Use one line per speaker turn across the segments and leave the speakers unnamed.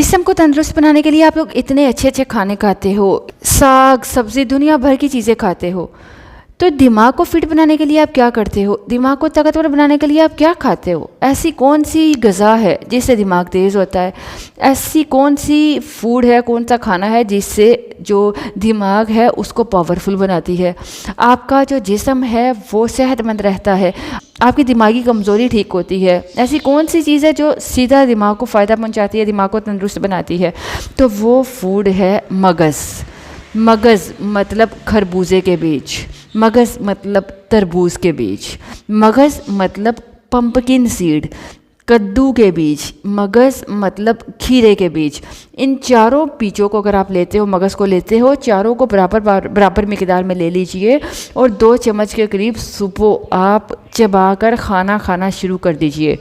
जिस्म को तंदुरुस्त बनाने के लिए आप लोग इतने अच्छे अच्छे खाने खाते हो, साग सब्ज़ी दुनिया भर की चीज़ें खाते हो, तो दिमाग को फिट बनाने के लिए आप क्या करते हो? दिमाग को ताकतवर बनाने के लिए आप क्या खाते हो? ऐसी कौन सी ग़िज़ा है जिससे दिमाग तेज़ होता है? ऐसी कौन सी फूड है, कौन सा खाना है जिससे जो दिमाग है उसको पावरफुल बनाती है? आपका जो जिस्म है वो सेहतमंद रहता है, आपकी दिमागी कमज़ोरी ठीक होती है। ऐसी कौन सी चीज़ है जो सीधा दिमाग को फ़ायदा पहुंचाती है, दिमाग को तंदुरुस्त बनाती है? तो वो फूड है मगज़। मगज़ मतलब खरबूजे के बीज, मगज़ मतलब तरबूज के बीज, मगज़ मतलब पंपकिन सीड, कद्दू के बीज, मगज़ मतलब खीरे के बीज। इन चारों बीजों को अगर आप लेते हो, मगज़ को लेते हो, चारों को बराबर मिकदार में ले लीजिए और 2 चम्मच के करीब सुबह आप चबाकर खाना शुरू कर दीजिए।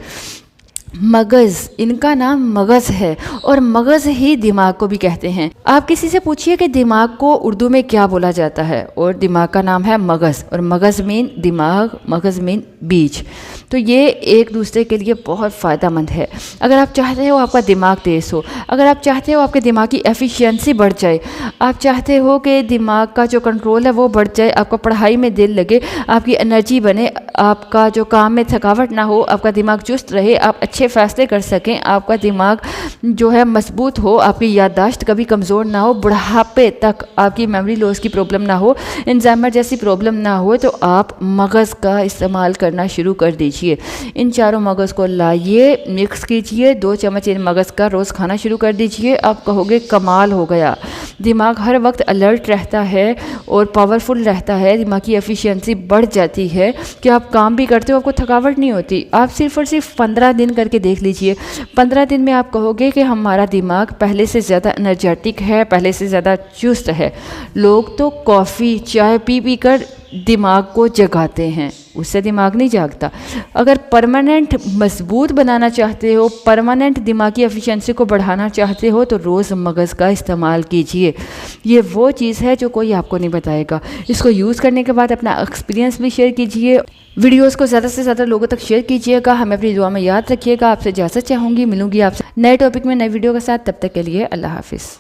मगज़, इनका नाम मगज़ है और मगज़ ही दिमाग को भी कहते हैं। आप किसी से पूछिए कि दिमाग को उर्दू में क्या बोला जाता है, और दिमाग का नाम है मगज़, और मगज़ मीन दिमाग, मगज़ मीन बीज। तो ये एक दूसरे के लिए बहुत फ़ायदेमंद है। अगर आप चाहते हो आपका दिमाग तेज़ हो, अगर आप चाहते हो आपके दिमाग की एफिशिएंसी बढ़ जाए, आप चाहते हो कि दिमाग का जो कंट्रोल है वो बढ़ जाए, आपका पढ़ाई में दिल लगे, आपकी एनर्जी बने, आपका जो काम में थकावट ना हो, आपका दिमाग चुस्त रहे, आप अच्छे फ़ैसले कर सकें, आपका दिमाग जो है मजबूत हो, आपकी याददाश्त कभी कमज़ोर ना हो, बुढ़ापे तक आपकी मेमोरी लॉस की प्रॉब्लम ना हो, अल्जाइमर जैसी प्रॉब्लम ना हो, तो आप मगज़ का इस्तेमाल करना शुरू कर दीजिए। इन चारों मगज़ को लाइए, मिक्स कीजिए, 2 चम्मच इन मगज़ का रोज़ खाना शुरू कर दीजिए। आप कहोगे कमाल हो गया, दिमाग हर वक्त अलर्ट रहता है और पावरफुल रहता है, दिमाग की एफिशिएंसी बढ़ जाती है कि आप काम भी करते हो, आपको थकावट नहीं होती। आप सिर्फ और सिर्फ 15 दिन करके देख लीजिए। 15 दिन में आप कहोगे कि हमारा दिमाग पहले से ज़्यादा एनर्जेटिक है, पहले से ज़्यादा चुस्त है। लोग तो कॉफ़ी चाय पी कर दिमाग को जगाते हैं, उससे दिमाग नहीं जागता। अगर परमानेंट मजबूत बनाना चाहते हो, परमानेंट दिमागी एफिशिएंसी को बढ़ाना चाहते हो, तो रोज़ मगज़ का इस्तेमाल कीजिए। ये वो चीज़ है जो कोई आपको नहीं बताएगा। इसको यूज़ करने के बाद अपना एक्सपीरियंस भी शेयर कीजिए, वीडियोस को ज़्यादा से ज़्यादा लोगों तक शेयर कीजिएगा। हमें अपनी दुआ में याद रखिएगा। आपसे इजाज़त चाहूँगी, मिलूंगी आपसे नए टॉपिक में नई वीडियो के साथ। तब तक के लिए अल्लाह हाफिज़।